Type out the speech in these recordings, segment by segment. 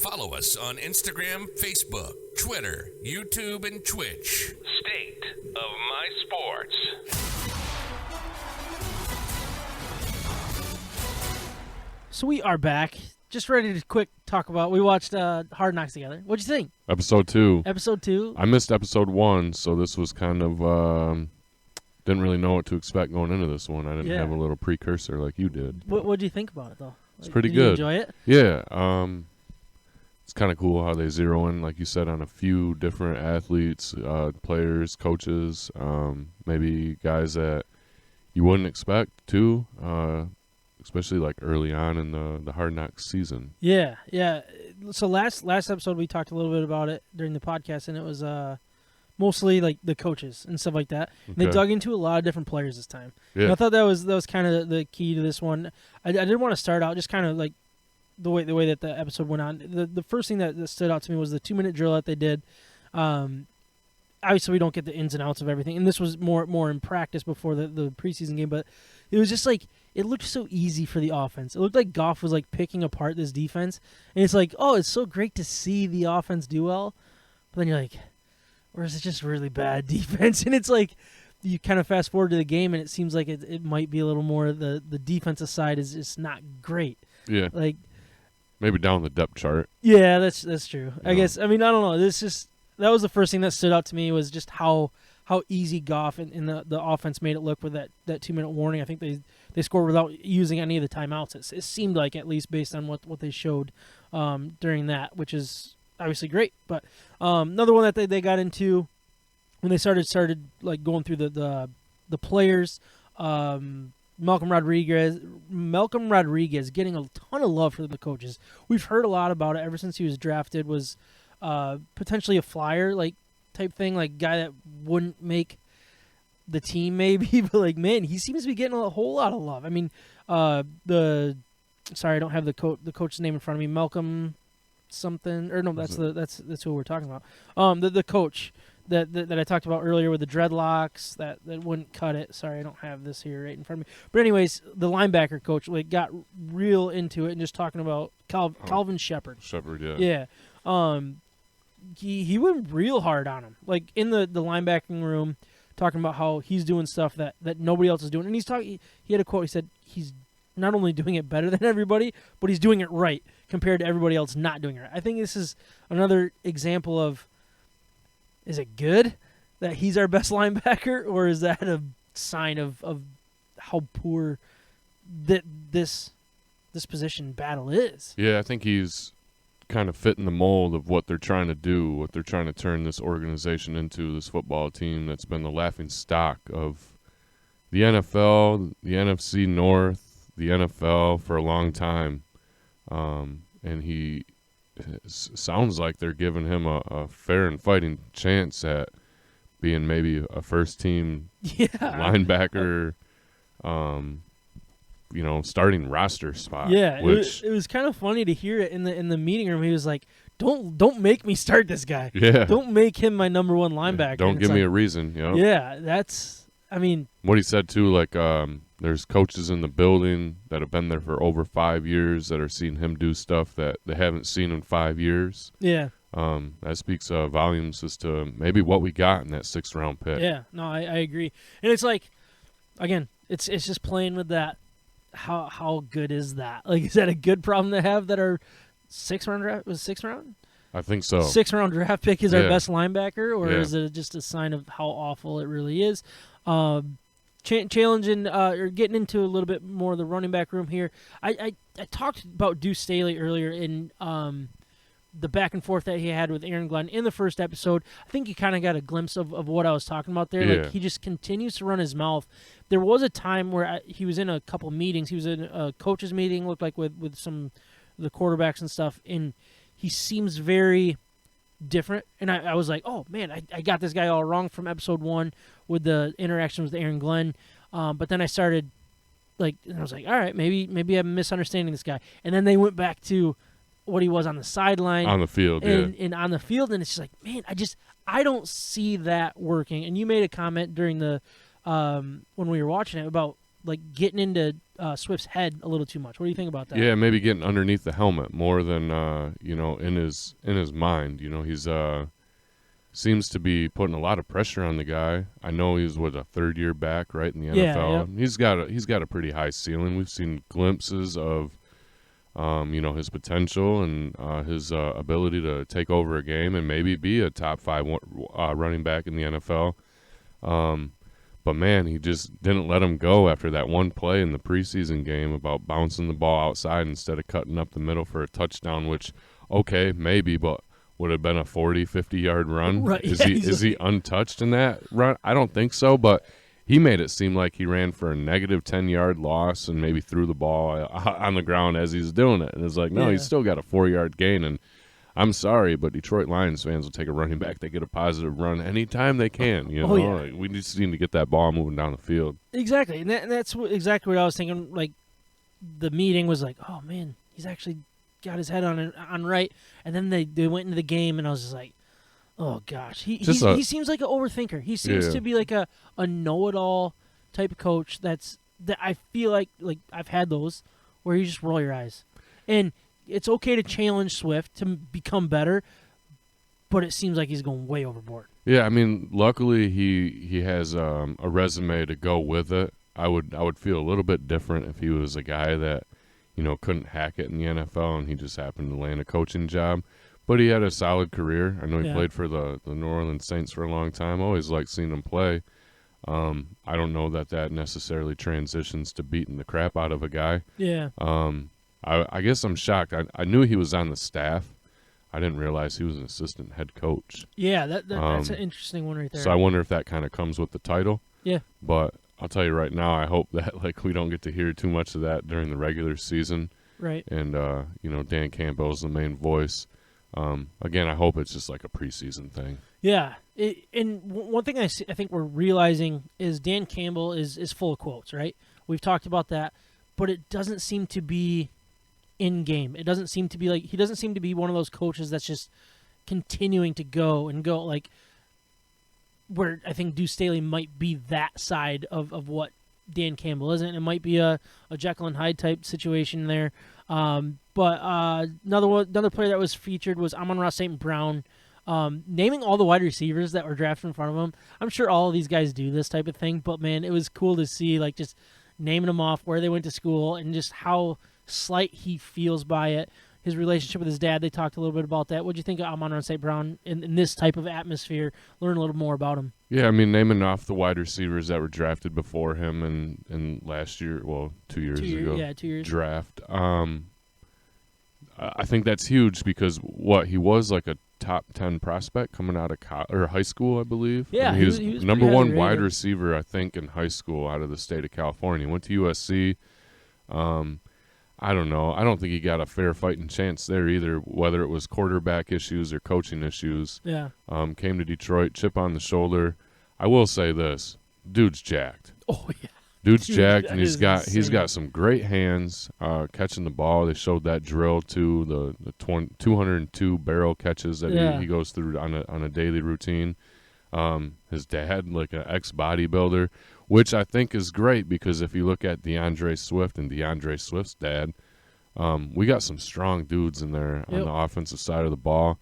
Follow us on Instagram, Facebook, Twitter, YouTube, and Twitch. State of My Sports. So we are back. Just ready to quick talk about. We watched Hard Knocks together. What'd you think? Episode 2. Episode 2. I missed episode 1, so this was kind of didn't really know what to expect going into this one. I didn't have a little precursor like you did. What'd you think about it though? It's pretty did good. You enjoy it? Yeah. It's kind of cool how they zero in, like you said, on a few different athletes, players, coaches, maybe guys that you wouldn't expect too. Especially like early on in the Hard Knocks season. Yeah. So last episode we talked a little bit about it during the podcast, and it was mostly like the coaches and stuff like that. And they dug into a lot of different players this time. Yeah. And I thought that was kind of the key to this one. I did want to start out just kind of like the way that the episode went on. The first thing that stood out to me was the 2-minute drill that they did. Obviously we don't get the ins and outs of everything, and this was more in practice before the preseason game, but it was just like it looked so easy for the offense. It looked like Goff was like picking apart this defense, and it's like, oh, it's so great to see the offense do well, but then you're like, or is it just really bad defense? And it's like you kind of fast forward to the game, and it seems like it might be a little more the defensive side is just not great. Yeah, like maybe down the depth chart. Yeah, that's true. I guess. I mean, I don't know. That was the first thing that stood out to me was just how easy Goff and the offense made it look with that 2-minute warning. I think they scored without using any of the timeouts. It seemed like, at least based on what they showed during that, which is obviously great. But another one that they got into when they started like going through the players. Malcolm Rodriguez getting a ton of love from the coaches. We've heard a lot about it ever since he was drafted. Was potentially a flyer like type thing, like guy that wouldn't make the team maybe, but like, man, he seems to be getting a whole lot of love. I mean, I don't have the coach's name in front of me. Malcolm something, or no, that's who we're talking about. The coach that I talked about earlier with the dreadlocks that wouldn't cut it. Sorry, I don't have this here right in front of me. But anyways, the linebacker coach like got real into it and just talking about Calvin Shepard. Yeah. He went real hard on him, like in the linebacking room, talking about how he's doing stuff that nobody else is doing. And he had a quote. He said he's not only doing it better than everybody, but he's doing it right compared to everybody else not doing it right. I think this is another example of, is it good that he's our best linebacker, or is that a sign of how poor that this position battle is? Yeah, I think he's kind of fitting the mold of what they're trying to do, what they're trying to turn this organization into, this football team that's been the laughing stock of the NFL, the NFC North, the NFL for a long time. And he sounds like they're giving him a fair and fighting chance at being maybe a first-team linebacker, starting roster spot. Yeah, it was kind of funny to hear it in the meeting room. He was like, "Don't make me start this guy. Yeah, don't make him my number one linebacker. Don't give me a reason." You know? Yeah, that's. I mean, what he said too. Like, there's coaches in the building that have been there for over 5 years that are seeing him do stuff that they haven't seen in 5 years. Yeah. That speaks volumes as to maybe what we got in that 6th round pick. Yeah. No, I agree. And it's like, again, it's just playing with that. How good is that? Like, is that a good problem to have that our 6th round draft was 6th round? I think so. 6th round draft pick is our best linebacker, or is it just a sign of how awful it really is? Challenging or getting into a little bit more of the running back room here. I talked about Duce Staley earlier in the back and forth that he had with Aaron Glenn in the first episode. I think you kind of got a glimpse of what I was talking about there. Yeah. Like, he just continues to run his mouth. There was a time where he was in a couple meetings. He was in a coaches meeting, looked like with some of the quarterbacks and stuff, and he seems very different. And I was like, oh, man, I got this guy all wrong from episode 1 with the interaction with Aaron Glenn. But then I started, and I was like, all right, maybe I'm misunderstanding this guy. And then they went back to what he was on the sideline. On the field, and on the field, and it's just like, man, I don't see that working. And you made a comment during the when we were watching it about like getting into Swift's head a little too much. What do you think about that? Yeah, maybe getting underneath the helmet more than in his mind. He's seems to be putting a lot of pressure on the guy. I know he's a third year back, right, in the NFL. Yeah. He's got a pretty high ceiling. We've seen glimpses of his potential and his ability to take over a game and maybe be a top 5 running back in the NFL. But man, he just didn't let him go after that one play in the preseason game about bouncing the ball outside instead of cutting up the middle for a touchdown, which, okay, maybe, but would have been a 40, 50-yard run. Right. Is he untouched in that run? I don't think so, but he made it seem like he ran for a negative 10-yard loss and maybe threw the ball on the ground as he's doing it. And it's like, no, he's still got a 4-yard gain. And I'm sorry, but Detroit Lions fans will take a running back. They get a positive run anytime they can. Like, we just need to get that ball moving down the field. Exactly, and that's exactly what I was thinking. Like, the meeting was like, oh man, he's actually got his head on right. And then they went into the game, and I was just like, oh gosh, he seems like an overthinker. He seems to be like a know-it-all type of coach. That I feel like I've had those where you just roll your eyes, and it's okay to challenge Swift to become better, but it seems like he's going way overboard. Yeah, I mean, luckily he has a resume to go with it. I would feel a little bit different if he was a guy that couldn't hack it in the NFL and he just happened to land a coaching job. But he had a solid career. I know he played for the New Orleans Saints for a long time. I always liked seeing him play. I don't know that necessarily transitions to beating the crap out of a guy. Yeah. I guess I'm shocked. I knew he was on the staff. I didn't realize he was an assistant head coach. Yeah, that's an interesting one right there. So I wonder if that kind of comes with the title. Yeah. But I'll tell you right now, I hope that we don't get to hear too much of that during the regular season. Right. And Dan Campbell's the main voice. Again, I hope it's just like a preseason thing. Yeah. And one thing I think we're realizing is Dan Campbell is full of quotes, right? We've talked about that, but it doesn't seem to be in game. It doesn't seem to be he doesn't seem to be one of those coaches that's just continuing to go like where I think Duce Staley might be that side of what Dan Campbell isn't. It might be a Jekyll and Hyde type situation there. But another player that was featured was Amon-Ra St. Brown, naming all the wide receivers that were drafted in front of him. I'm sure all of these guys do this type of thing, but man, it was cool to see just naming them off, where they went to school, and just how slight he feels by it. His relationship with his dad, they talked a little bit about that. What do you think of Amon-Ra St. Brown in this type of atmosphere? Learn a little more about him. Yeah, I mean, naming off the wide receivers that were drafted before him in last year, 2 years ago. Yeah, 2 years. Draft. I think that's huge because he was like a top 10 prospect coming out of high school, I believe. Yeah, he was number one wide rated. receiver, I think, in high school out of the state of California. He went to USC. I don't know. I don't think he got a fair fighting chance there either, whether it was quarterback issues or coaching issues. Yeah. Came to Detroit, chip on the shoulder. I will say this, dude's jacked. Oh yeah. Dude's jacked, and he's insane. got some great hands catching the ball. They showed that drill too, the 202 barrel catches that he goes through on a daily routine. His dad, like an ex-bodybuilder, which I think is great because if you look at DeAndre Swift and DeAndre Swift's dad, we got some strong dudes in there on the offensive side of the ball.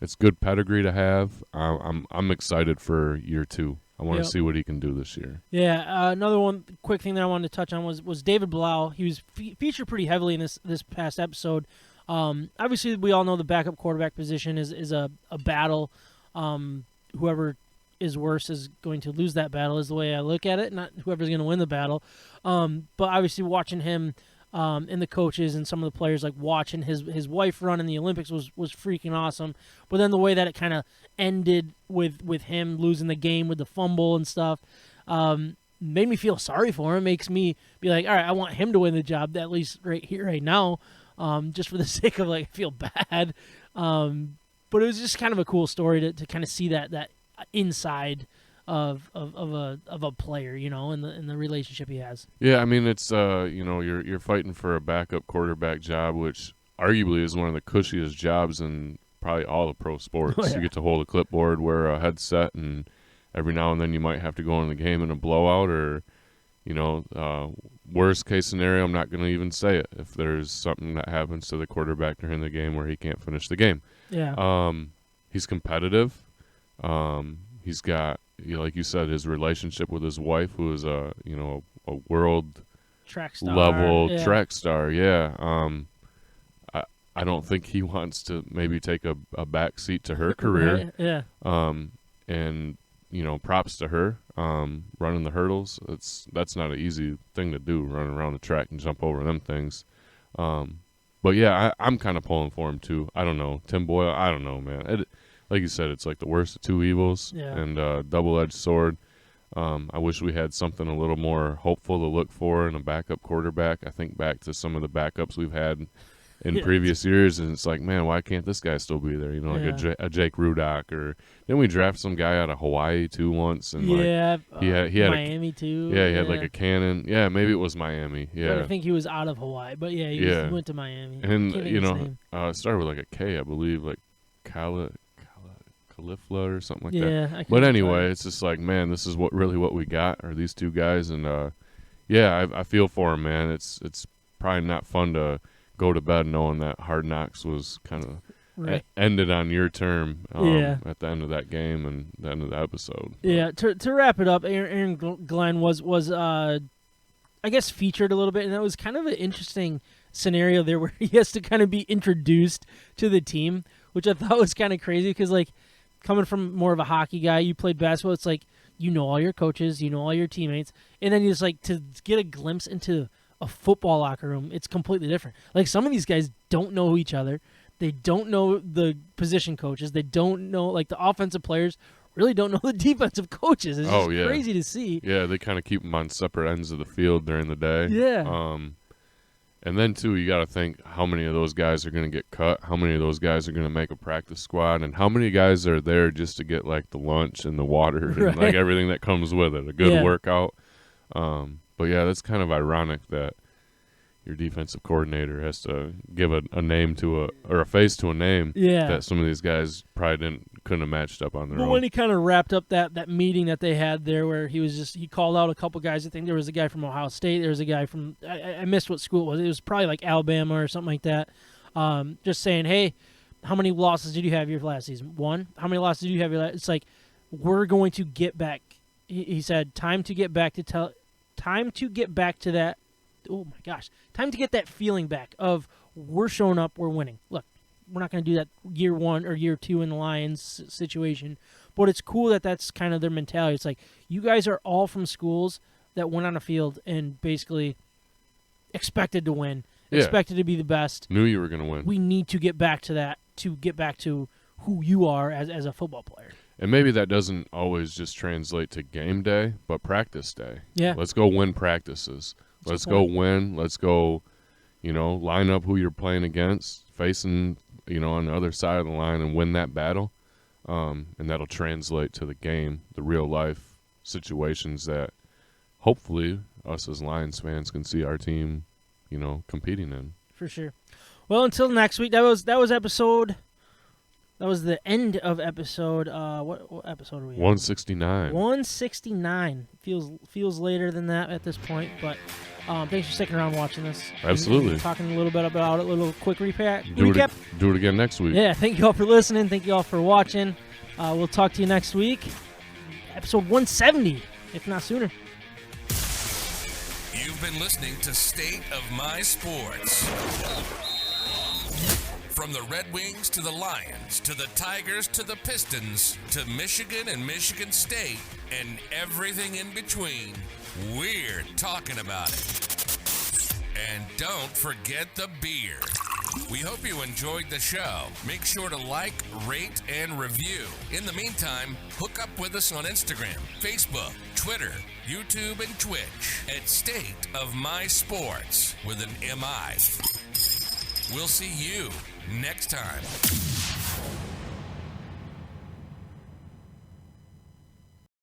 It's good pedigree to have. I'm excited for year 2. I want to see what he can do this year. Yeah, another one quick thing that I wanted to touch on was David Blau. He was featured pretty heavily in this past episode. Obviously, we all know the backup quarterback position is a battle. Whoever is worse is going to lose that battle is the way I look at it, not whoever's going to win the battle. But obviously watching him and the coaches and some of the players, like watching his wife run in the Olympics was freaking awesome. But then the way that it kind of ended with him losing the game with the fumble and stuff made me feel sorry for him. Makes me be like, all right, I want him to win the job, at least right here, right now, just for the sake of I feel bad. But it was just kind of a cool story to kind of see that inside of a player, in the relationship he has. Yeah, I mean it's you're fighting for a backup quarterback job, which arguably is one of the cushiest jobs in probably all of pro sports. Oh, yeah. You get to hold a clipboard, wear a headset, and every now and then you might have to go in the game in a blowout or Worst case scenario, I'm not going to even say it. If there's something that happens to the quarterback during the game where he can't finish the game. Yeah. He's competitive. He's got, like you said, his relationship with his wife, who is a world Track star. level track star. Yeah. I don't think he wants to maybe take a back seat to her career. Right. Yeah. And props to her. Running the hurdles. That's not an easy thing to do, running around the track and jump over them things. But yeah, I'm kind of pulling for him too. I don't know. Tim Boyle, I don't know, man. Like you said, it's like the worst of two evils and double-edged sword. I wish we had something a little more hopeful to look for in a backup quarterback. I think back to some of the backups we've had in previous years, and it's like, man, why can't this guy still be there? Like a Jake Rudock, or then we draft some guy out of Hawaii too once, and he had Miami too. Yeah, he had like a cannon. Yeah, maybe it was Miami. Yeah, I think he was out of Hawaii, but he went to Miami. And it started with like a K, I believe, like Califla or something like that. But anyway, it's just like, man, this is what we got are these two guys, and I feel for him, man. It's probably not fun to go to bed knowing that Hard Knocks was kind of ended on your term at the end of that game and the end of the episode. Yeah, to wrap it up, Aaron Glenn was I guess featured a little bit, and that was kind of an interesting scenario there where he has to kind of be introduced to the team, which I thought was kind of crazy because, like, coming from more of a hockey guy, you played basketball, it's like you know all your coaches, you know all your teammates, and then you just like to get a glimpse into a football locker room, it's completely different. Like, some of these guys don't know each other. They don't know the position coaches. They don't know, like, the offensive players really don't know the defensive coaches. It's just crazy to see. Yeah, they kind of keep them on separate ends of the field during the day. Yeah. And then, too, you got to think how many of those guys are going to get cut, how many of those guys are going to make a practice squad, and how many guys are there just to get, like, the lunch and the water and, like, everything that comes with it, a good workout. But, yeah, that's kind of ironic that your defensive coordinator has to give a name to a face to a name that some of these guys probably couldn't have matched up on their own. But when he kind of wrapped up that meeting that they had there where he called out a couple guys. I think there was a guy from Ohio State. There was a guy from I missed what school it was. It was probably like Alabama or something like that. Just saying, hey, how many losses did you have your last season? 1. How many losses did you have your last? It's like, we're going to get back. He said, time to get back to that. Oh my gosh, time to get that feeling back of we're showing up, we're winning. Look, we're not going to do that year 1 or year 2 in the Lions situation, but it's cool that that's kind of their mentality. It's like, you guys are all from schools that went on a field and basically expected to win, expected to be the best. Knew you were going to win. We need to get back to that, to get back to who you are as a football player. And maybe that doesn't always just translate to game day, but practice day. Yeah. Let's go win practices. Let's go win. Let's go, line up who you're playing against, facing, on the other side of the line and win that battle. And that'll translate to the game, the real life situations that hopefully us as Lions fans can see our team, competing in. For sure. Well, until next week, that was episode. That was the end of episode. What episode are we? 169. 169 feels later than that at this point, but thanks for sticking around watching this. Absolutely. And talking a little bit about it, a little quick recap. Do it again next week. Yeah. Thank you all for listening. Thank you all for watching. We'll talk to you next week. Episode 170, if not sooner. You've been listening to State of My Sports. From the Red Wings to the Lions, to the Tigers, to the Pistons, to Michigan and Michigan State, and everything in between, we're talking about it. And don't forget the beer. We hope you enjoyed the show. Make sure to like, rate, and review. In the meantime, hook up with us on Instagram, Facebook, Twitter, YouTube, and Twitch at State of My Sports with an MI. We'll see you next time.